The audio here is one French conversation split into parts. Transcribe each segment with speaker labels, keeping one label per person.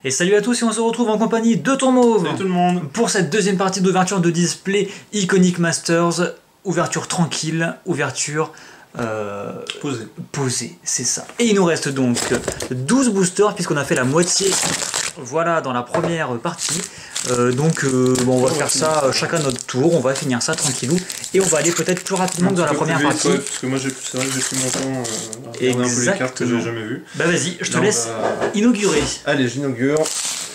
Speaker 1: Et salut à tous et on se retrouve en compagnie de ton Mauve.
Speaker 2: Salut tout le monde.
Speaker 1: Pour cette deuxième partie d'ouverture de display Iconic Masters. Ouverture tranquille, ouverture posée, c'est ça. Et il nous reste donc 12 boosters puisqu'on a fait la moitié, voilà, dans la première partie. Bon, on va faire ça chacun notre tour, on va finir ça tranquillou. Et on va aller peut-être plus rapidement que dans la première partie.
Speaker 2: Ouais, parce que moi c'est vrai que j'ai pris mon temps à regarder un peu les cartes que j'ai jamais vues.
Speaker 1: Bah vas-y, je te laisse inaugurer.
Speaker 2: Allez, j'inaugure.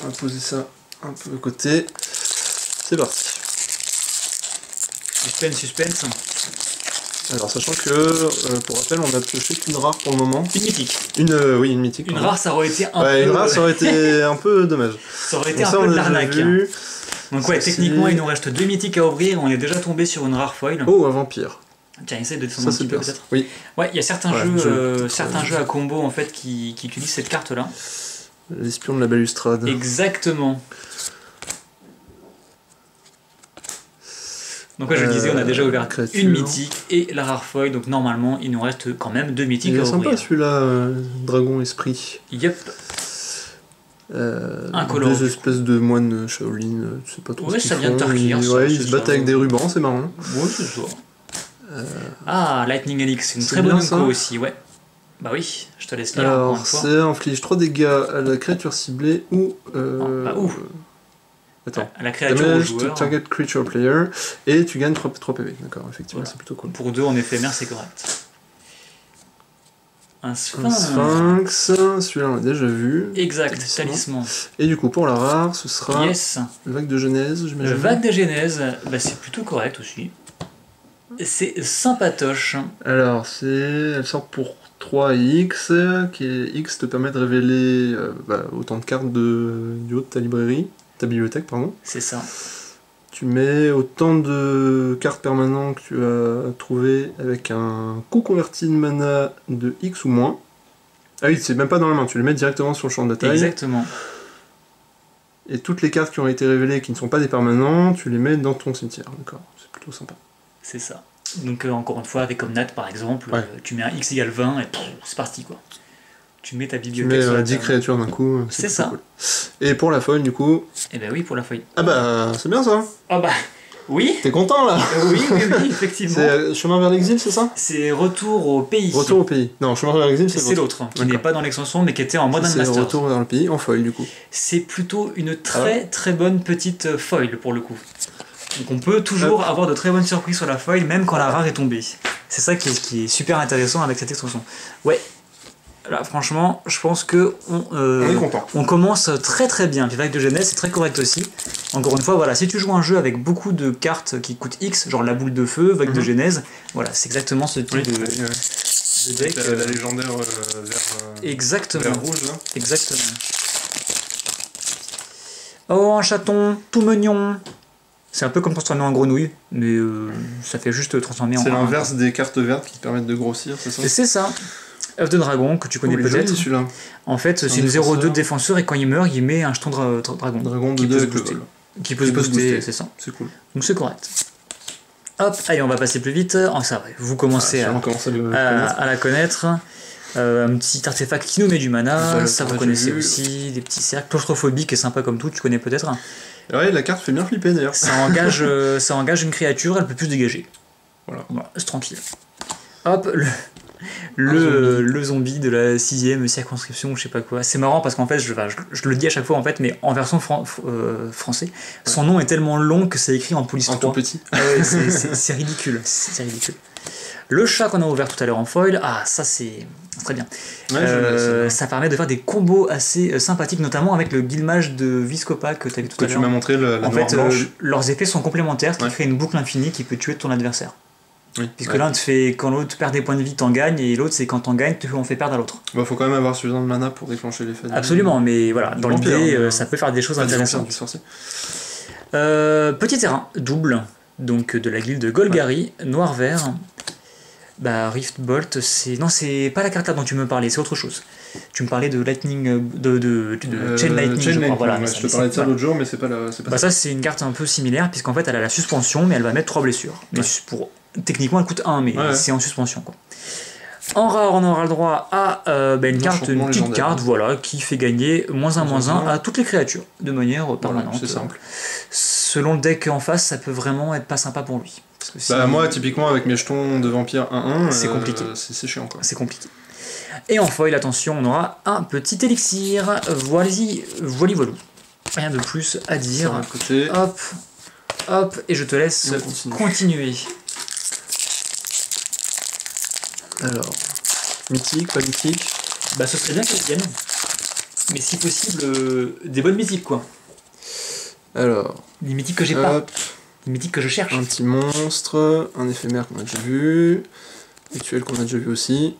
Speaker 2: On va poser ça un peu de côté. C'est parti.
Speaker 1: Suspense.
Speaker 2: Alors, sachant que, pour rappel, on a pioché qu'une rare pour le moment.
Speaker 1: Une mythique.
Speaker 2: Oui, une mythique.
Speaker 1: Une rare, ça aurait été un peu...
Speaker 2: Une rare, ça aurait été un peu dommage.
Speaker 1: Ça aurait été un peu de l'arnaque. Donc ouais, techniquement, il nous reste 2 mythiques à ouvrir. On est déjà tombé sur une rare foil.
Speaker 2: Oh, un vampire.
Speaker 1: Tiens, essaye de descendre un petit peu peut-être.
Speaker 2: Oui.
Speaker 1: Ouais, il y a certains jeux à combo en fait qui utilisent cette carte-là.
Speaker 2: L'espion de la balustrade.
Speaker 1: Exactement. Donc ouais, je le disais, on a déjà ouvert une mythique et la rare foil, donc normalement il nous reste quand même 2 mythiques à ouvrir.
Speaker 2: Il est sympa celui-là, Dragon Esprit.
Speaker 1: Yep.
Speaker 2: Un color. Des espèces de moines Shaolin, tu sais pas trop ce qu'ils font.
Speaker 1: Ouais, ça vient de Tarkir.
Speaker 2: Ouais, ils se battent avec des rubans, c'est marrant.
Speaker 1: Ouais, c'est ça. Ah, Lightning Helix, c'est une très bonne info aussi, ouais. Bah oui, je te laisse lire.
Speaker 2: Alors, c'est inflige 3 dégâts à la créature ciblée ou... Attends,
Speaker 1: à la créature au joueur.
Speaker 2: Target creature player, et tu gagnes 3 PV, d'accord, effectivement,
Speaker 1: voilà.
Speaker 2: C'est plutôt cool.
Speaker 1: Pour 2 en éphémère, c'est correct. Un sphinx.
Speaker 2: Un sphinx, celui-là on l'a déjà vu.
Speaker 1: Exact, talisman.
Speaker 2: Et du coup, pour la rare, ce sera Vague de Genèse, j'imagine.
Speaker 1: Vague de Genèse, bah, c'est plutôt correct aussi. C'est sympatoche.
Speaker 2: Alors, elle sort pour 3x, qui est X te permet de révéler autant de cartes du haut de ta librairie. Ta bibliothèque, pardon.
Speaker 1: C'est ça.
Speaker 2: Tu mets autant de cartes permanentes que tu as trouvé avec un coût converti de mana de X ou moins. Ah oui, c'est même pas dans la main, tu les mets directement sur le champ de bataille.
Speaker 1: Exactement.
Speaker 2: Et toutes les cartes qui ont été révélées qui ne sont pas des permanents, tu les mets dans ton cimetière. D'accord, c'est plutôt sympa.
Speaker 1: C'est ça. Donc encore une fois, avec Omnat par exemple, tu mets un X égale 20 et c'est parti quoi. Tu mets ta bibliothèque
Speaker 2: sur la 10 créatures d'un coup.
Speaker 1: C'est ça.
Speaker 2: Cool. Et pour la foil, du coup...
Speaker 1: Eh ben oui, pour la foil.
Speaker 2: Ah bah, c'est bien ça.
Speaker 1: Ah bah, oui.
Speaker 2: T'es content là?
Speaker 1: Oui, effectivement.
Speaker 2: C'est Chemin vers l'exil, c'est ça?
Speaker 1: C'est Retour au pays.
Speaker 2: Retour au pays. Non, Chemin vers l'exil, c'est
Speaker 1: l'autre. Qui n'est pas dans l'extension, mais qui était en Modern Masters.
Speaker 2: C'est Retour vers le pays, en foil, du coup.
Speaker 1: C'est plutôt une très bonne petite foil, pour le coup. Donc on peut toujours avoir de très bonnes surprises sur la foil, même quand la rare est tombée. C'est ça qui est super intéressant avec cette extension. Ouais. Là, franchement, je pense que on commence très bien. Puis Vague de Genèse, c'est très correct aussi. Encore une fois, voilà, si tu joues un jeu avec beaucoup de cartes qui coûtent X, genre la boule de feu, Vague de Genèse, voilà, c'est exactement ce type de deck.
Speaker 2: La légendaire vert rouge, là.
Speaker 1: Exactement. Oh, un chaton, tout mignon. C'est un peu comme transformer en grenouille, mais ça fait juste transformer en...
Speaker 2: C'est l'inverse des cartes vertes qui te permettent de grossir, c'est ça?
Speaker 1: C'est ça. œuf de dragon, que tu connais peut-être. En fait, c'est une 0-2 de défenseur et quand il meurt, il met un jeton dragon.
Speaker 2: Dragon
Speaker 1: qui
Speaker 2: peut
Speaker 1: se booster. Qui peut se booster, c'est ça.
Speaker 2: C'est cool.
Speaker 1: Donc c'est correct. Hop, allez, on va passer plus vite. Oh, ça, vous commencez à la connaître. Un petit artefact qui nous met du mana, ça vous connaissez aussi. Des petits cercles. Claustrophobie qui est sympa comme tout, tu connais peut-être.
Speaker 2: Ouais, la carte fait bien flipper d'ailleurs.
Speaker 1: Ça engage une créature, elle peut plus se dégager. Voilà, c'est tranquille. Hop, le zombie de la 6ème circonscription, je sais pas quoi. C'est marrant parce qu'en fait, je le dis à chaque fois en fait, mais en version français, son nom est tellement long que c'est écrit en police 3.
Speaker 2: Tout petit.
Speaker 1: Ah ouais, c'est ridicule. C'est ridicule. Le chat qu'on a ouvert tout à l'heure en foil, ça c'est très bien. Ouais, ça permet de faire des combos assez sympathiques, notamment avec le guilmage de Viscopa que tu as vu tout à l'heure.
Speaker 2: Tu m'as montré la
Speaker 1: en fait,
Speaker 2: blanche.
Speaker 1: Leurs effets sont complémentaires, ce qui crée une boucle infinie qui peut tuer ton adversaire. Oui, puisque l'un te fait, quand l'autre perd des points de vie, t'en gagnes, et l'autre c'est quand t'en gagnes, on fait perdre à l'autre.
Speaker 2: Bah faut quand même avoir suffisamment de mana pour déclencher l'effet.
Speaker 1: Absolument, mais voilà, dans l'idée, ça peut faire des choses intéressantes. Petit terrain, double, donc de la guilde de Golgari, noir-vert. Bah Riftbolt, non c'est pas la carte là dont tu me parlais, c'est autre chose. Tu me parlais de Lightning, de Chain Lightning.
Speaker 2: Voilà, je te parlais de ça l'autre jour, mais c'est pas la.
Speaker 1: Ça c'est une carte un peu similaire, puisqu'en fait elle a la suspension, mais elle va mettre 3 blessures. Mais techniquement elle coûte 1, mais c'est en suspension quoi. En rare, on aura le droit à une carte, une petite
Speaker 2: légendaire.
Speaker 1: carte, voilà, qui fait gagner -1/-1 à toutes les créatures, de manière permanente.
Speaker 2: C'est simple.
Speaker 1: Selon le deck en face, ça peut vraiment être pas sympa pour lui. Parce que
Speaker 2: Bah moi, typiquement, avec mes jetons de vampire 1-1,
Speaker 1: c'est compliqué.
Speaker 2: C'est chiant, quoi.
Speaker 1: C'est compliqué. Et en foil, attention, on aura un petit élixir. Voilà-y, voilou. Rien de plus à dire.
Speaker 2: Sur un côté.
Speaker 1: Hop, hop, et je te laisse
Speaker 2: On continue.
Speaker 1: continuer.
Speaker 2: Alors, mythique, pas mythique.
Speaker 1: Bah ce serait bien qu'elles viennent. Mais si possible, des bonnes mythiques quoi.
Speaker 2: Alors,
Speaker 1: Des mythiques que j'ai pas.
Speaker 2: hop,
Speaker 1: Des mythiques que je cherche.
Speaker 2: un petit monstre, un éphémère qu'on a déjà vu, rituel qu'on a déjà vu aussi.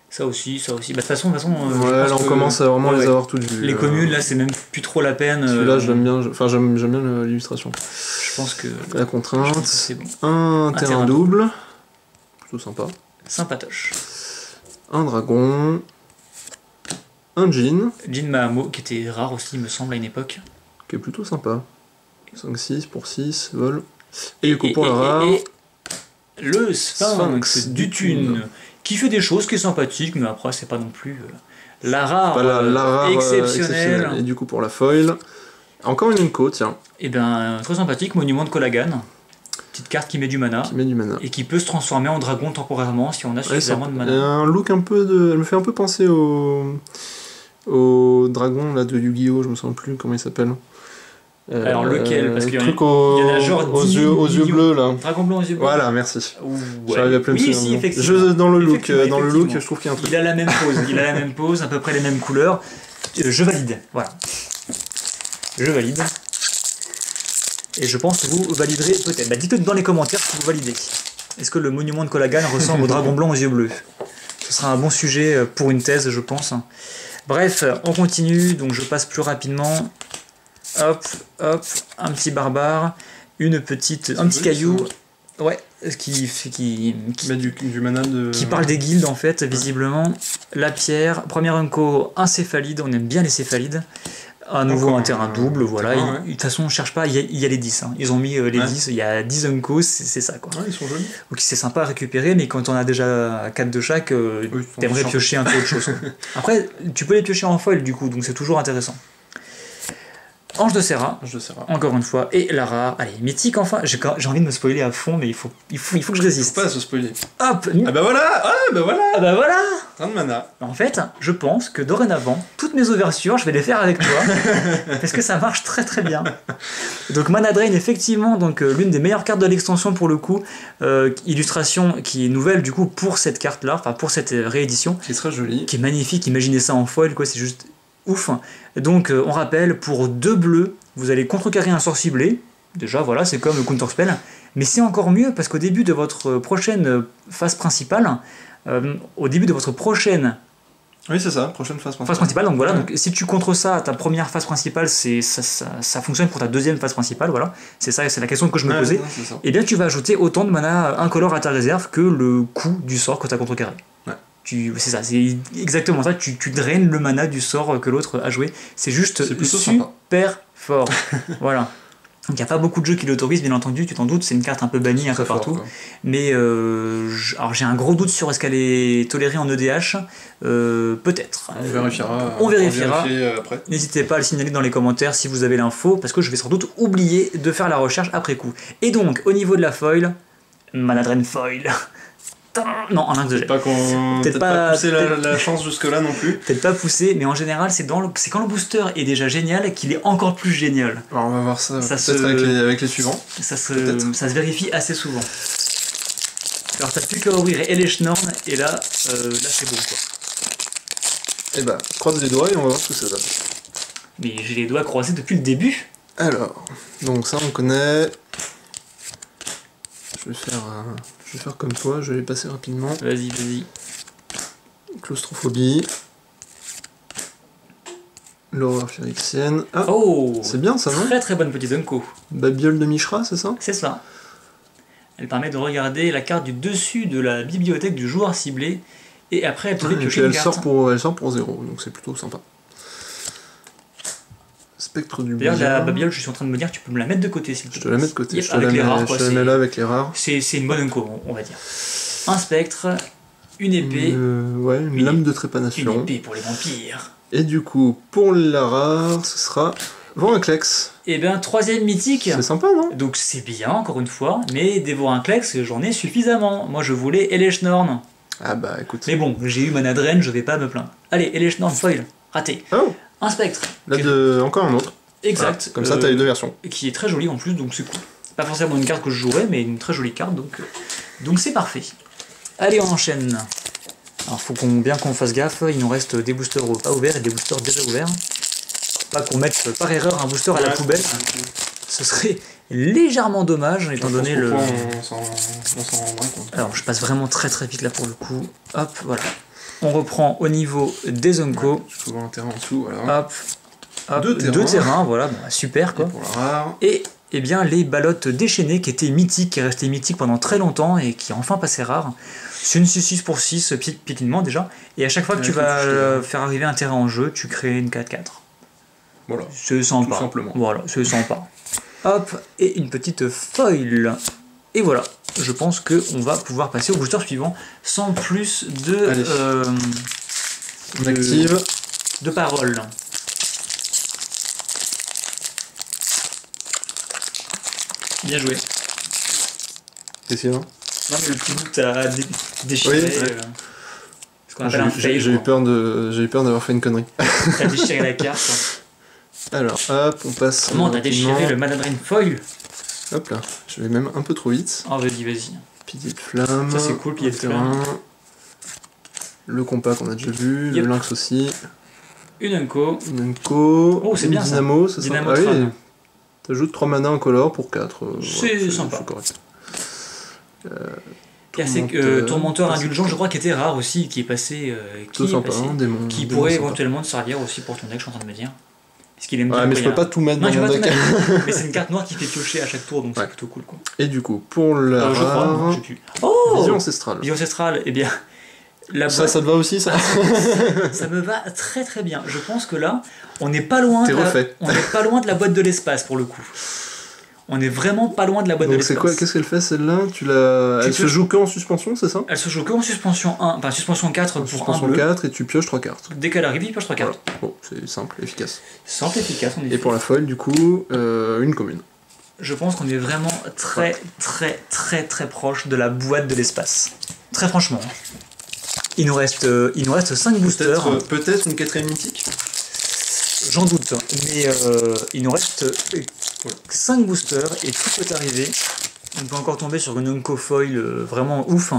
Speaker 1: Ça aussi. Bah de toute façon, je
Speaker 2: Ouais,
Speaker 1: pense
Speaker 2: là on
Speaker 1: que-
Speaker 2: commence à vraiment
Speaker 1: ouais,
Speaker 2: les
Speaker 1: ouais.
Speaker 2: avoir toutes vues.
Speaker 1: Les communes, là, c'est même plus trop la peine.
Speaker 2: Celui-là, je l'aime bien, enfin j'aime bien l'illustration.
Speaker 1: Je pense que
Speaker 2: La contrainte,
Speaker 1: c'est bon.
Speaker 2: un terrain
Speaker 1: terrain
Speaker 2: double, plutôt sympa.
Speaker 1: Sympatoche.
Speaker 2: Un dragon, un djinn,
Speaker 1: Jin Mahamo, qui était rare aussi, il me semble, à une époque.
Speaker 2: qui est plutôt sympa. 5-6 pour 6, vol. Et du coup pour le rare,
Speaker 1: et le
Speaker 2: Sphinx
Speaker 1: Sphinx du Thune, qui fait des choses qui est sympathique, mais après, c'est pas non plus la rare,
Speaker 2: pas la rare
Speaker 1: exceptionnelle.
Speaker 2: Et du coup pour la foil, encore une Inco, tiens,
Speaker 1: Et bien, très sympathique, monument de Kolagan. Petite carte qui met du mana.
Speaker 2: qui met du mana.
Speaker 1: Et qui peut se transformer en dragon temporairement si on a
Speaker 2: Ouais,
Speaker 1: suffisamment de
Speaker 2: et
Speaker 1: mana.
Speaker 2: un look un peu de... Elle me fait un peu penser au dragon là, de Yu-Gi-Oh! Je me souviens plus comment il s'appelle.
Speaker 1: Alors, lequel Parce
Speaker 2: le
Speaker 1: qu'il y en a-
Speaker 2: truc
Speaker 1: il y en a genre
Speaker 2: aux
Speaker 1: 10
Speaker 2: yeux
Speaker 1: millions.
Speaker 2: bleus là.
Speaker 1: Dragon blanc aux yeux bleus.
Speaker 2: Voilà, merci.
Speaker 1: Ouais.
Speaker 2: J'arrive à plus me
Speaker 1: Oui,
Speaker 2: souvenir.
Speaker 1: si, effectivement.
Speaker 2: Dans le look,
Speaker 1: Effectivement.
Speaker 2: je trouve qu'il y a un truc.
Speaker 1: Il a la même pose, à peu près les mêmes couleurs. Je valide, voilà. Je valide. Et je pense que vous validerez peut-être. Bah, dites-le dans les commentaires si vous validez. Est-ce que le monument de Kolagan ressemble au dragon blanc aux yeux bleus? Ce sera un bon sujet pour une thèse, je pense. Bref, on continue, donc je passe plus rapidement. Hop, hop, un petit barbare, un petit caillou. Ouais, qui
Speaker 2: Mais du mana de...
Speaker 1: qui parle des guildes en fait, visiblement. La pierre, premier unco, un céphalide, on aime bien les céphalides. À nouveau
Speaker 2: Encore
Speaker 1: un terrain double, voilà.
Speaker 2: terrain, ouais.
Speaker 1: De toute façon, on cherche pas, il y a les 10. Hein. Ils ont mis les
Speaker 2: Ouais.
Speaker 1: 10, il y a 10 uncos, c'est ça quoi.
Speaker 2: Ouais, ils sont jolis.
Speaker 1: Donc c'est sympa à récupérer, mais quand on a déjà 4 de chaque,
Speaker 2: Oui, ils sont
Speaker 1: t'aimerais
Speaker 2: chiants.
Speaker 1: piocher un peu autre chose. Après, tu peux les piocher en foil du coup, donc c'est toujours intéressant. Ange de Serra,
Speaker 2: Je sais pas.
Speaker 1: encore une fois, et la rare. Allez, mythique enfin. J'ai envie de me spoiler à fond, mais il faut que je
Speaker 2: Faut
Speaker 1: résiste.
Speaker 2: pas se spoiler.
Speaker 1: Hop.
Speaker 2: Ah bah voilà.
Speaker 1: Ah bah voilà.
Speaker 2: Un de mana.
Speaker 1: En fait, je pense que dorénavant, toutes mes ouvertures, je vais les faire avec toi, parce que ça marche très très bien. Donc Mana Drain, effectivement, donc l'une des meilleures cartes de l'extension pour le coup, illustration qui est nouvelle du coup pour cette carte-là, enfin pour cette réédition,
Speaker 2: Qui est très joli.
Speaker 1: qui est magnifique. Imaginez ça en foil, quoi, c'est juste ouf. Donc on rappelle, pour 2 bleus, vous allez contrecarrer un sort ciblé. Déjà, voilà, c'est comme le counterspell. Mais c'est encore mieux parce qu'au début de votre prochaine phase principale,
Speaker 2: Oui, c'est ça. Prochaine phase
Speaker 1: phase principale, donc voilà,
Speaker 2: Ouais.
Speaker 1: donc si tu contres ça, ta première phase principale, ça fonctionne pour ta deuxième phase principale, voilà, c'est la question que je me
Speaker 2: Ouais,
Speaker 1: posais,
Speaker 2: non, c'est ça.
Speaker 1: et bien tu vas ajouter autant de mana incolore à ta réserve que le coût du sort que tu as contrecarré.
Speaker 2: Ouais.
Speaker 1: C'est ça, c'est exactement ça, tu draines le mana du sort que l'autre a joué, c'est juste
Speaker 2: C'est plutôt
Speaker 1: super fort, voilà. Donc il n'y a pas beaucoup de jeux qui l'autorisent, bien entendu, tu t'en doutes, c'est une carte un peu bannie un peu
Speaker 2: Très fort,
Speaker 1: partout.
Speaker 2: quoi.
Speaker 1: Mais alors j'ai un gros doute sur est-ce qu'elle est tolérée en EDH, peut-être.
Speaker 2: On vérifiera.
Speaker 1: On vérifiera.
Speaker 2: vérifier après.
Speaker 1: N'hésitez pas à le signaler dans les commentaires si vous avez l'info, parce que je vais sans doute oublier de faire la recherche après coup. Et donc, au niveau de la foil, Mana Drain foil. Non, en un que
Speaker 2: Pas qu'on.
Speaker 1: Peut-être
Speaker 2: Peut-être
Speaker 1: pas-
Speaker 2: pas pousser
Speaker 1: peut-être-
Speaker 2: la chance jusque-là non plus.
Speaker 1: peut-être pas poussé, mais en général, c'est quand le booster est déjà génial qu'il est encore plus génial.
Speaker 2: Alors on va voir ça,
Speaker 1: Ça
Speaker 2: peut-être
Speaker 1: se-
Speaker 2: avec les suivants.
Speaker 1: Ça
Speaker 2: Peut-être.
Speaker 1: se vérifie assez souvent. Alors, t'as plus qu'à ouvrir Eleschnorn, et là c'est bon quoi.
Speaker 2: Et bah, croise les doigts et on va voir ce que ça donne.
Speaker 1: Mais j'ai les doigts croisés depuis le début.
Speaker 2: Alors, donc ça on connaît. Je vais faire comme toi, je vais les passer rapidement.
Speaker 1: Vas-y.
Speaker 2: Claustrophobie. L'horreur phyrexienne. Ah,
Speaker 1: Oh,
Speaker 2: c'est bien ça, non?
Speaker 1: très très bonne petite Unco.
Speaker 2: Babiole de Mishra, c'est ça?
Speaker 1: C'est ça. Elle permet de regarder la carte du dessus de la bibliothèque du joueur ciblé, et après elle te fait
Speaker 2: Et puis
Speaker 1: piocher une
Speaker 2: elle
Speaker 1: carte.
Speaker 2: sort pour 0, donc c'est plutôt sympa. Spectre du
Speaker 1: D'ailleurs, la
Speaker 2: blizzard.
Speaker 1: babiole, je suis en train de me dire, tu peux me la mettre de côté s'il te
Speaker 2: Je
Speaker 1: plaît.
Speaker 2: te la mets de côté,
Speaker 1: Yep,
Speaker 2: je te
Speaker 1: avec
Speaker 2: la
Speaker 1: les
Speaker 2: mets,
Speaker 1: rares,
Speaker 2: je
Speaker 1: quoi,
Speaker 2: te la mets là avec les rares.
Speaker 1: C'est une bonne Unco, on va dire. Un spectre, une épée.
Speaker 2: Ouais, une lame de trépanation.
Speaker 1: Une épée pour les vampires.
Speaker 2: Et du coup, pour la rare, ce sera Vorinclex.
Speaker 1: Et bien, 3ème mythique.
Speaker 2: C'est sympa, non?
Speaker 1: Donc c'est bien, encore une fois, mais des Vorinclex, j'en ai suffisamment. Moi, je voulais Elechnorn.
Speaker 2: Ah bah écoute.
Speaker 1: Mais bon, j'ai eu Mana Drain, je vais pas me plaindre. Allez, Elechnorn foil, raté.
Speaker 2: Oh,
Speaker 1: Un spectre.
Speaker 2: là, encore un autre.
Speaker 1: Exact.
Speaker 2: Voilà. Comme ça, t'as les deux versions.
Speaker 1: Qui est très joli en plus, donc c'est cool. Pas forcément une carte que je jouerais, mais une très jolie carte, donc c'est parfait. Allez, on enchaîne. Alors, faut bien qu'on fasse gaffe, il nous reste des boosters pas ouverts et des boosters déjà ouverts. Pas qu'on mette par erreur un booster à la poubelle. Ce serait légèrement dommage, étant donné le...
Speaker 2: On s'en rendra compte.
Speaker 1: Alors, je passe vraiment très très vite là pour le coup. Hop, voilà. On reprend au niveau des Unco.
Speaker 2: Je peux voir un terrain en dessous, voilà.
Speaker 1: Hop,
Speaker 2: Deux terrains.
Speaker 1: voilà, bah, super quoi.
Speaker 2: Et pour la rare.
Speaker 1: Et eh bien, les ballottes déchaînées qui étaient mythiques, qui restaient mythiques pendant très longtemps et qui enfin passaient rares. C'est une 6-6 pour 6 piquinement déjà. Et à chaque fois que tu vas faire arriver un terrain en jeu, tu crées une 4-4.
Speaker 2: Voilà.
Speaker 1: C'est sympa.
Speaker 2: Tout simplement.
Speaker 1: Voilà, c'est sympa. Hop, et une petite foil. Et voilà, je pense qu'on va pouvoir passer au booster suivant sans plus de...
Speaker 2: On active.
Speaker 1: De paroles. Bien joué.
Speaker 2: Qu'est-ce qu'il y a?
Speaker 1: Non, mais le petit bout t'as déchiré.
Speaker 2: Oui,
Speaker 1: Ce qu'on appelle un fail.
Speaker 2: J'ai eu peur d'avoir fait une connerie.
Speaker 1: T'as déchiré la carte.
Speaker 2: Alors, hop, on passe.
Speaker 1: Comment t'as déchiré le Mana Drain foil?
Speaker 2: Hop là, je vais même un peu trop vite.
Speaker 1: Oh, vas-y.
Speaker 2: Pilier de flamme.
Speaker 1: Ça, c'est cool, pilier de
Speaker 2: terrain. Le compas qu'on a déjà vu,
Speaker 1: Yep.
Speaker 2: le lynx aussi.
Speaker 1: Une Unco.
Speaker 2: Une Unco.
Speaker 1: Oh, c'est
Speaker 2: une
Speaker 1: bien ça.
Speaker 2: Dynamo, ça
Speaker 1: Dynamo
Speaker 2: sympa. Ah
Speaker 1: Tron.
Speaker 2: oui, t'ajoutes 3 mana en color pour 4.
Speaker 1: C'est sympa.
Speaker 2: C'est correct.
Speaker 1: Tourmenteur indulgent, je crois, qui était rare aussi, qui est passé.
Speaker 2: Tout sympa, démon.
Speaker 1: Qui pourrait éventuellement te servir aussi pour ton deck, je suis en train de me dire. Parce qu'il aime
Speaker 2: Ouais,
Speaker 1: bien.
Speaker 2: mais je peux pas tout mettre dans mon deck.
Speaker 1: Mais c'est une carte noire qui fait piocher à chaque tour, donc c'est plutôt cool quoi.
Speaker 2: Et du coup, pour la
Speaker 1: je crois, non, je sais plus. Oh,
Speaker 2: Vision ancestrale.
Speaker 1: Vision ancestrale, eh bien.
Speaker 2: Ça te va aussi, ça?
Speaker 1: Ça me va très très bien. Je pense que là, on n'est pas loin. On n'est pas loin de la boîte de l'espace pour le coup. On est vraiment pas loin de la boîte de l'espace.
Speaker 2: Donc c'est quoi? Qu'est-ce qu'elle fait celle-là? Elle se joue qu'en suspension, c'est ça?
Speaker 1: Elle se joue qu'en suspension 1, enfin suspension 4 pour
Speaker 2: suspension
Speaker 1: 1 bleu.
Speaker 2: 4 et tu pioches 3 cartes.
Speaker 1: Dès qu'elle arrive, il pioche 3 cartes.
Speaker 2: Voilà. Bon, c'est simple, efficace.
Speaker 1: Simple, efficace, on est.
Speaker 2: Et pour la folle, du coup, une commune.
Speaker 1: Je pense qu'on est vraiment très proche de la boîte de l'espace. Très franchement. Il nous reste 5 boosters.
Speaker 2: Peut-être une 4ème mythique?
Speaker 1: J'en doute, mais il nous reste 5 boosters et tout peut arriver. On peut encore tomber sur une Unco Foil vraiment ouf.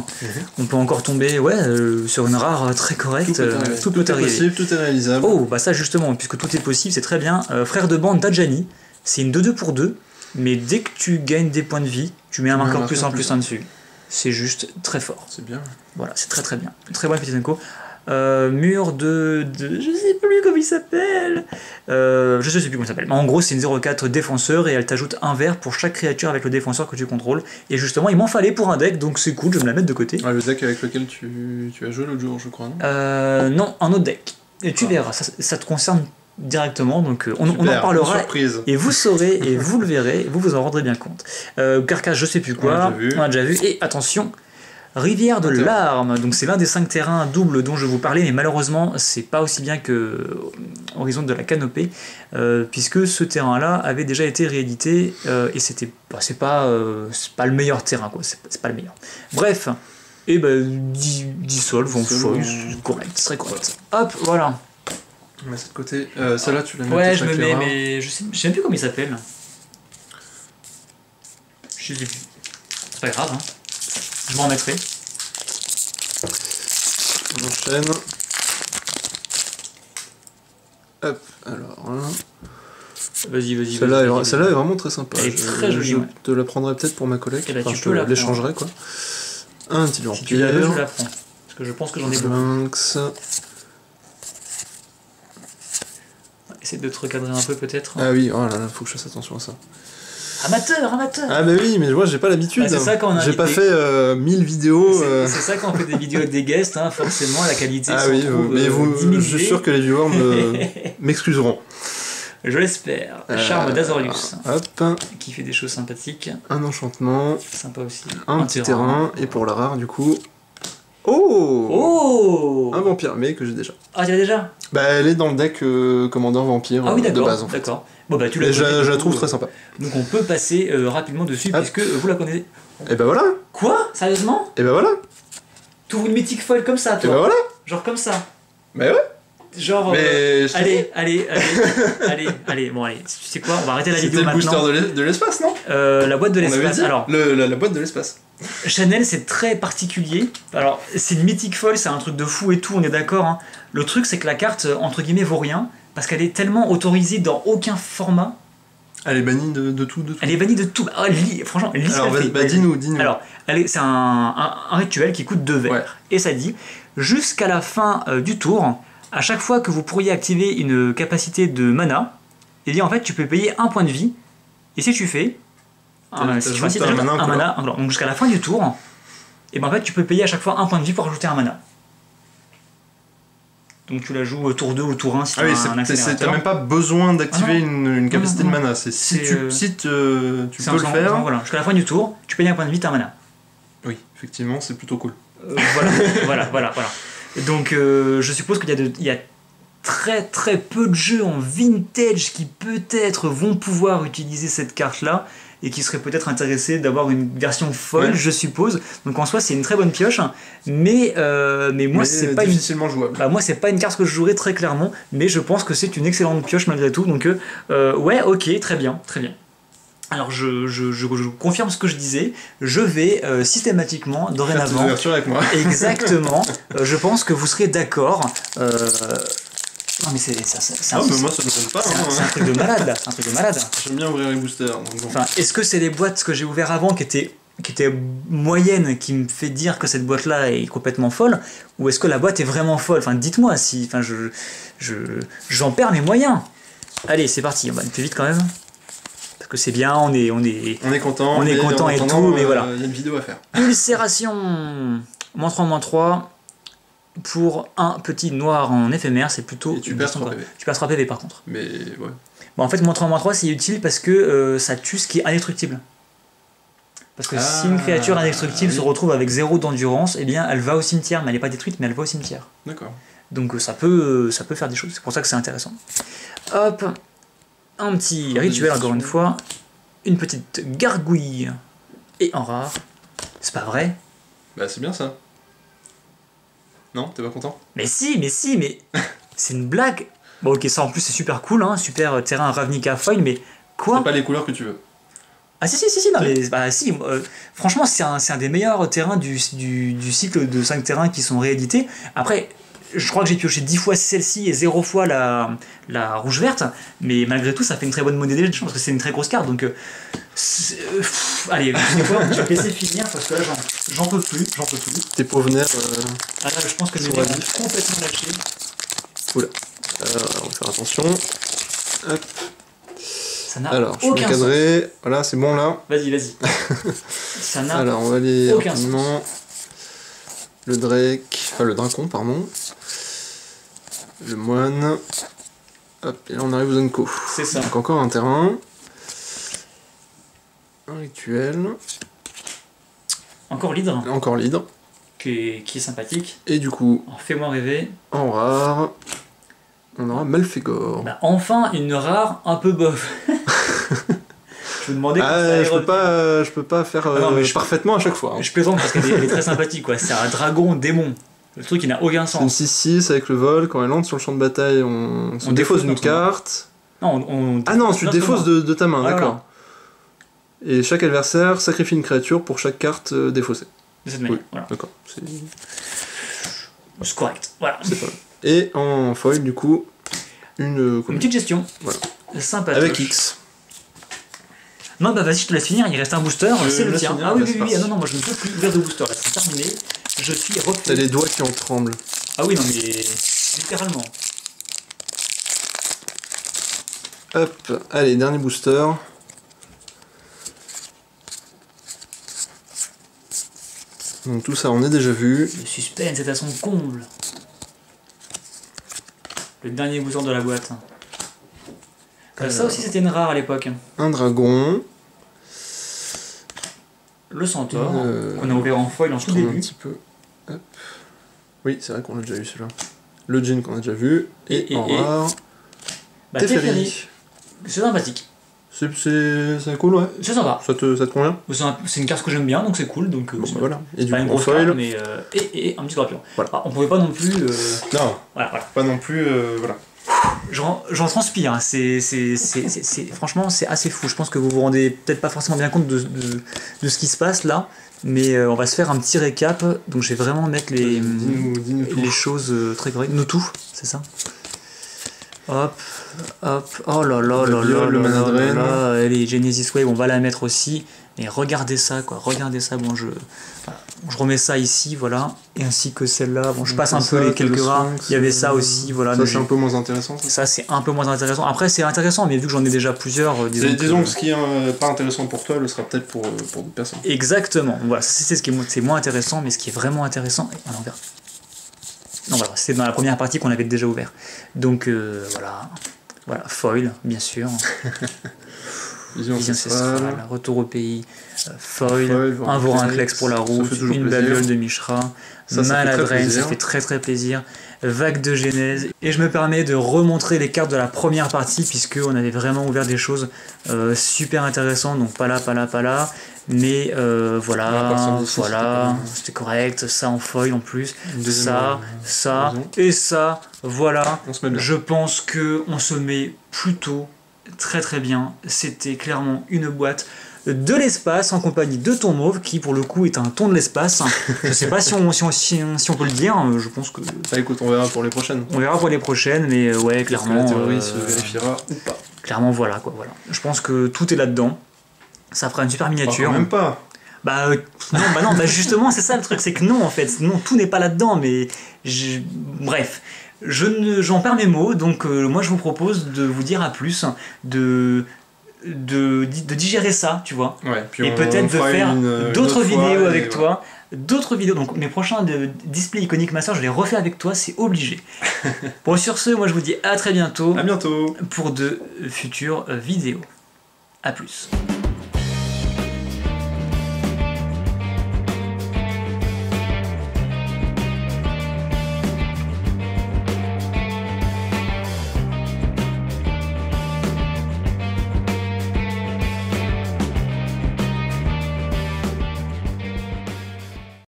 Speaker 1: On peut encore tomber sur une rare très correcte. Tout peut arriver.
Speaker 2: Possible, tout est réalisable.
Speaker 1: Oh, bah ça justement, puisque tout est possible, c'est très bien. Frère de bande d'Adjani, c'est une 2-2 pour 2, mais dès que tu gagnes des points de vie, tu mets un marqueur plus 1 dessus. C'est juste très fort.
Speaker 2: C'est bien.
Speaker 1: Voilà, c'est très bien. Très bonne petite Unco. Mur de... Je sais plus comment il s'appelle. Je sais plus comment il s'appelle. Mais en gros, c'est une 0-4 défenseur et elle t'ajoute un vert pour chaque créature avec le défenseur que tu contrôles. Et justement, il m'en fallait pour un deck, donc c'est cool, je vais me la mettre de côté.
Speaker 2: Ah, le deck avec lequel tu as joué l'autre jour, je crois, non?
Speaker 1: Non, un autre deck. Et tu verras, ça te concerne directement, donc on en parlera.
Speaker 2: Surprise.
Speaker 1: Et vous saurez, et vous le verrez, et vous en rendrez bien compte. Carcasse, je sais plus quoi, on a déjà vu. Et attention, Rivière de Larmes, donc c'est l'un des 5 terrains doubles dont je vous parlais, mais malheureusement c'est pas aussi bien que Horizon de la Canopée, puisque ce terrain-là avait déjà été réédité et c'était, c'est pas le meilleur terrain, quoi. C'est pas le meilleur. Bref, et dissolve en foil, c'est correct, c'est très correct. Hop, voilà.
Speaker 2: On met ça de côté. Celle-là, tu la mets.
Speaker 1: Ouais, je me mets, mais je sais même plus comment il s'appelle. Je sais plus. C'est pas grave, hein. Je m'en remettrai.
Speaker 2: On enchaîne. Hop, alors là.
Speaker 1: Vas-y.
Speaker 2: Celle-là est vraiment très sympa.
Speaker 1: Elle est très jolie.
Speaker 2: Je te la prendrai peut-être pour ma collègue.
Speaker 1: Bah,
Speaker 2: enfin,
Speaker 1: tu peux
Speaker 2: l'échangerai quoi. Un petit vampire.
Speaker 1: Si tu la veux, je la prends. Parce que je pense que j'en ai beaucoup.
Speaker 2: Lynx.
Speaker 1: Essaye de te recadrer un peu peut-être.
Speaker 2: Ah oui, oh là là, faut que je fasse attention à ça.
Speaker 1: Amateur.
Speaker 2: Ah bah oui, mais moi j'ai pas l'habitude.
Speaker 1: C'est ça quand on a
Speaker 2: j'ai pas fait 1000 vidéos.
Speaker 1: C'est ça quand on fait des vidéos avec des guests, hein, forcément la qualité
Speaker 2: ah oui, mais je suis sûr que les viewers m'excuseront.
Speaker 1: Je l'espère. Charme d'Azorius.
Speaker 2: Hop.
Speaker 1: Qui fait des choses sympathiques.
Speaker 2: Un enchantement.
Speaker 1: Sympa aussi.
Speaker 2: Un petit terrain. Et pour la rare, du coup. Oh,
Speaker 1: Oh
Speaker 2: un vampire, mais que j'ai déjà.
Speaker 1: Ah, tu l'as déjà?
Speaker 2: Bah, elle est dans le deck commandeur vampire
Speaker 1: Ah oui,
Speaker 2: de
Speaker 1: d'accord,
Speaker 2: base en fait.
Speaker 1: d'accord. Bon bah tu
Speaker 2: Et
Speaker 1: la
Speaker 2: je,
Speaker 1: connais,
Speaker 2: je
Speaker 1: du
Speaker 2: la
Speaker 1: coup,
Speaker 2: trouve très sympa.
Speaker 1: donc on peut passer rapidement dessus,
Speaker 2: Hop.
Speaker 1: puisque vous la connaissez.
Speaker 2: Et bah voilà.
Speaker 1: Quoi? Sérieusement?
Speaker 2: Et bah voilà.
Speaker 1: Tu ouvres une mythique foil comme ça,
Speaker 2: Et
Speaker 1: toi?
Speaker 2: bah voilà.
Speaker 1: Genre comme ça?
Speaker 2: Mais ouais.
Speaker 1: Genre...
Speaker 2: Mais je t'ai dit,
Speaker 1: allez, bon allez, tu sais quoi, on va arrêter la
Speaker 2: c'était
Speaker 1: vidéo
Speaker 2: le booster
Speaker 1: maintenant.
Speaker 2: de l'espace, non?
Speaker 1: La boîte de
Speaker 2: On avait
Speaker 1: l'espace,
Speaker 2: dit
Speaker 1: alors...
Speaker 2: la boîte de l'espace.
Speaker 1: Chanel, c'est très particulier. Alors, c'est une mythique foil, c'est un truc de fou et tout, on est d'accord. Hein. Le truc, c'est que la carte, entre guillemets, vaut rien, parce qu'elle est tellement autorisée dans aucun format.
Speaker 2: Elle est bannie de tout, de tout.
Speaker 1: Elle est bannie de tout. Ah, franchement, lis ce
Speaker 2: Alors,
Speaker 1: qu'elle fait.
Speaker 2: bah, dis-nous.
Speaker 1: Alors, c'est un rituel qui coûte 2 verres.
Speaker 2: Ouais.
Speaker 1: Et ça dit, jusqu'à la fin du tour, à chaque fois que vous pourriez activer une capacité de mana, eh bien, en fait, tu peux payer 1 point de vie. Et si tu fais... si tu
Speaker 2: juste
Speaker 1: rajoutes
Speaker 2: un mana en
Speaker 1: un mana, donc jusqu'à la fin du tour, et ben en fait tu peux payer à chaque fois 1 point de vie pour rajouter un mana. Donc tu la joues tour 2 ou tour 1 si tu
Speaker 2: Ah oui,
Speaker 1: as un accélérateur.
Speaker 2: t'as même pas besoin d'activer
Speaker 1: Ah
Speaker 2: une capacité
Speaker 1: non,
Speaker 2: de
Speaker 1: non.
Speaker 2: mana. C'est si
Speaker 1: C'est,
Speaker 2: tu peux le faire.
Speaker 1: Voilà, jusqu'à la fin du tour, tu payes 1 point de vie, t'as un mana.
Speaker 2: Oui, effectivement, c'est plutôt cool.
Speaker 1: Voilà. Donc je suppose qu'il y a très très peu de jeux en vintage qui peut-être vont pouvoir utiliser cette carte là et qui seraient peut-être intéressés d'avoir une version folle,
Speaker 2: Ouais.
Speaker 1: je suppose. Donc en soi c'est une très bonne pioche, mais moi c'est pas
Speaker 2: difficilement jouable.
Speaker 1: moi c'est pas une carte que je jouerais très clairement, mais je pense que c'est une excellente pioche malgré tout. Donc ouais, ok, très bien. Alors je confirme ce que je disais, je vais systématiquement, dorénavant,
Speaker 2: Ouverture avec moi.
Speaker 1: exactement, je pense que vous serez d'accord. Non mais c'est
Speaker 2: Ah, mais moi ça me gêne pas.
Speaker 1: c'est un truc de malade là, c'est un truc de malade.
Speaker 2: J'aime bien ouvrir les boosters. Donc bon.
Speaker 1: Enfin, est-ce que c'est les boîtes que j'ai ouvert avant qui étaient moyennes qui me fait dire que cette boîte là est complètement folle, ou est-ce que la boîte est vraiment folle? Enfin dites-moi si, enfin j'en perds mes moyens. Allez c'est parti, on va aller plus vite quand même. Parce que c'est bien, on est
Speaker 2: content.
Speaker 1: on est
Speaker 2: mais
Speaker 1: content
Speaker 2: en
Speaker 1: et
Speaker 2: attendant,
Speaker 1: tout, mais voilà.
Speaker 2: Il y a une vidéo à faire.
Speaker 1: Ulcération, -3/-3 pour un petit noir en éphémère, c'est plutôt
Speaker 2: Et tu perds 3 PV.
Speaker 1: Tu perds 3 PV par contre.
Speaker 2: Mais ouais.
Speaker 1: Bon, en fait, -3/-3 c'est utile parce que ça tue ce qui est indestructible. Parce que si une créature indestructible se retrouve avec 0 d'endurance, eh bien elle va au cimetière, mais elle n'est pas détruite, mais elle va au cimetière.
Speaker 2: D'accord.
Speaker 1: Donc ça peut faire des choses, c'est pour ça que c'est intéressant. Hop, un petit rituel encore une fois, une petite gargouille et en rare. C'est pas vrai?
Speaker 2: Bah c'est bien ça. Non, t'es pas content?
Speaker 1: Mais c'est une blague. Bon ok, ça en plus c'est super cool, hein, super terrain Ravnica foil, mais quoi?
Speaker 2: C'est pas les couleurs que tu veux.
Speaker 1: Ah si, non, mais, bah, si, franchement c'est un des meilleurs terrains du cycle de 5 terrains qui sont réédités. Après, je crois que j'ai pioché 10 fois celle-ci et 0 fois la rouge-verte, mais malgré tout ça fait une très bonne monnaie d'échange parce que c'est une très grosse carte, donc allez, tu sais quoi, je vais laisser finir parce que là j'en peux plus.
Speaker 2: Tes pauvres nerfs.
Speaker 1: Ah là je pense que mes
Speaker 2: sont
Speaker 1: nerfs
Speaker 2: vifs.
Speaker 1: sont complètement lâchés.
Speaker 2: Oula. On va faire attention. Hop.
Speaker 1: Ça n'a
Speaker 2: Alors, je suis
Speaker 1: aucun sens.
Speaker 2: cadré. Voilà, c'est bon là.
Speaker 1: Vas-y. Ça n'a
Speaker 2: Alors, on va aller
Speaker 1: aucun
Speaker 2: rapidement. Le Drake. Enfin, le Dracon, pardon. Le Moine. Hop, et là on arrive aux Zenko.
Speaker 1: C'est ça.
Speaker 2: Donc encore un terrain. Un rituel.
Speaker 1: Encore l'hydre,
Speaker 2: Encore l'hydre.
Speaker 1: qui est sympathique.
Speaker 2: Et du coup,
Speaker 1: Alors, fais-moi rêver.
Speaker 2: en rare, on aura Malfegor.
Speaker 1: Bah, enfin une rare un peu bof. Je me demandais quand ça allait
Speaker 2: je peux pas faire
Speaker 1: Ah non, mais
Speaker 2: parfaitement à chaque fois. Hein.
Speaker 1: Je plaisante parce qu'elle est très sympathique quoi. C'est un dragon démon. Le truc il n'a aucun
Speaker 2: C'est une
Speaker 1: sens.
Speaker 2: 6-6 avec le vol. Quand elle entre sur le champ de bataille, on se défausse une
Speaker 1: notre
Speaker 2: carte.
Speaker 1: Non,
Speaker 2: Ah non, tu
Speaker 1: notre
Speaker 2: défausses
Speaker 1: main.
Speaker 2: de ta main,
Speaker 1: Voilà.
Speaker 2: d'accord. Et chaque adversaire sacrifie une créature pour chaque carte défaussée.
Speaker 1: De cette manière.
Speaker 2: Oui.
Speaker 1: Voilà.
Speaker 2: D'accord.
Speaker 1: C'est correct. Voilà.
Speaker 2: C'est pas mal. Et en foil, du coup, une
Speaker 1: Une petite gestion.
Speaker 2: Voilà.
Speaker 1: Sympa.
Speaker 2: avec X.
Speaker 1: Non bah vas-y je te laisse finir. Il reste un booster.
Speaker 2: Je
Speaker 1: C'est le
Speaker 2: laisse
Speaker 1: tien.
Speaker 2: finir,
Speaker 1: Ah oui
Speaker 2: bah, c'est
Speaker 1: oui. Ah
Speaker 2: parti.
Speaker 1: non moi je ne peux plus ouvrir de booster là. C'est terminé. Je suis
Speaker 2: T'as
Speaker 1: refait.
Speaker 2: les doigts qui en tremblent.
Speaker 1: Ah oui non mais littéralement.
Speaker 2: Hop, allez, dernier booster. Donc tout ça, on a déjà vu.
Speaker 1: Le suspense est à son comble. Le dernier booster de la boîte. Ça aussi c'était une rare à l'époque.
Speaker 2: Un dragon.
Speaker 1: Le centaure,
Speaker 2: Euh,
Speaker 1: qu'on a ouvert en foil en tout
Speaker 2: Je tourne un
Speaker 1: début.
Speaker 2: petit peu. Oui, c'est vrai qu'on l'a déjà vu celui-là. Le Djinn qu'on a déjà vu. Et en
Speaker 1: et-
Speaker 2: rare,
Speaker 1: Bah,
Speaker 2: Teferi.
Speaker 1: Teferi. C'est sympathique.
Speaker 2: C'est cool, ouais.
Speaker 1: C'est sympa.
Speaker 2: Ça te convient?
Speaker 1: C'est une carte que j'aime bien, donc c'est cool. Donc,
Speaker 2: Bon,
Speaker 1: c'est
Speaker 2: bah, voilà. Et
Speaker 1: c'est
Speaker 2: du
Speaker 1: pas
Speaker 2: coup,
Speaker 1: une
Speaker 2: en
Speaker 1: grosse
Speaker 2: foil.
Speaker 1: carte, mais. Et un petit scorpion.
Speaker 2: Voilà.
Speaker 1: Ah, on pouvait pas non plus.
Speaker 2: Non,
Speaker 1: Voilà, voilà.
Speaker 2: pas non plus. Voilà.
Speaker 1: J'en transpire, hein. Franchement, c'est assez fou. Je pense que vous vous rendez peut-être pas forcément bien compte de ce qui se passe là, mais on va se faire un petit récap. Donc je vais vraiment mettre
Speaker 2: Dis-nous tout.
Speaker 1: les choses très correctes. Nous tout, c'est ça. Hop, hop, oh là là là là
Speaker 2: le
Speaker 1: là
Speaker 2: Mana
Speaker 1: là
Speaker 2: Drain.
Speaker 1: là, allez, Genesis Wave, on va la mettre aussi. Mais regardez ça, quoi, regardez ça. Bon, je remets ça ici, voilà, et ainsi que celle-là. Bon, je passe un peu les quelques rares. Il y avait ça aussi, voilà.
Speaker 2: Ça, c'est un peu moins intéressant.
Speaker 1: Ça, c'est un peu moins intéressant. Après, c'est intéressant, mais vu que j'en ai déjà plusieurs,
Speaker 2: Disons que ce qui est pas intéressant pour toi le sera peut-être pour d'autres personnes.
Speaker 1: Exactement. Voilà, c'est moins intéressant, mais ce qui est vraiment intéressant. Et on en verra. Non, voilà, c'était dans la première partie qu'on avait déjà ouvert. Donc voilà, foil, bien sûr.
Speaker 2: Vision
Speaker 1: Vision
Speaker 2: ancestrale.
Speaker 1: ancestrale, retour au pays, foil,
Speaker 2: Foil,
Speaker 1: un Vorinclex pour la roue,
Speaker 2: ça fait toujours
Speaker 1: une
Speaker 2: plaisir.
Speaker 1: babiole de Mishra,
Speaker 2: Ça fait
Speaker 1: Mana
Speaker 2: très
Speaker 1: Drain,
Speaker 2: plaisir.
Speaker 1: ça fait très très plaisir, vague de genèse. Et je me permets de remontrer les cartes de la première partie, puisque on avait vraiment ouvert des choses super intéressantes, donc pas là. Mais voilà, c'était correct, ça en foil en plus, ça, et ça, voilà.
Speaker 2: On se met bien.
Speaker 1: Je pense que on se met plutôt très très bien. C'était clairement une boîte de l'espace en compagnie de ton mauve qui pour le coup est un ton de l'espace. Je sais pas si on peut le dire, je pense que
Speaker 2: Bah écoute, on verra pour les prochaines.
Speaker 1: on verra pour les prochaines, mais ouais,
Speaker 2: Est-ce que
Speaker 1: clairement
Speaker 2: la théorie se vérifiera ou pas.
Speaker 1: clairement voilà. Je pense que tout est là-dedans. Ça fera une super miniature.
Speaker 2: Quand même pas.
Speaker 1: Non, justement, c'est ça le truc, c'est que non, en fait, non, tout n'est pas là-dedans, mais bref, j'en perds mes mots, donc moi je vous propose de vous dire à plus, de digérer ça, tu vois,
Speaker 2: Ouais, puis
Speaker 1: et
Speaker 2: on
Speaker 1: peut-être de
Speaker 2: fera
Speaker 1: faire
Speaker 2: une
Speaker 1: d'autres
Speaker 2: autre fois,
Speaker 1: vidéos
Speaker 2: et
Speaker 1: avec
Speaker 2: voilà.
Speaker 1: toi, d'autres vidéos, donc mes prochains de Display Iconic Master, je les refais avec toi, c'est obligé. Bon, sur ce, moi je vous dis à très bientôt
Speaker 2: À bientôt.
Speaker 1: pour de futures vidéos. À plus.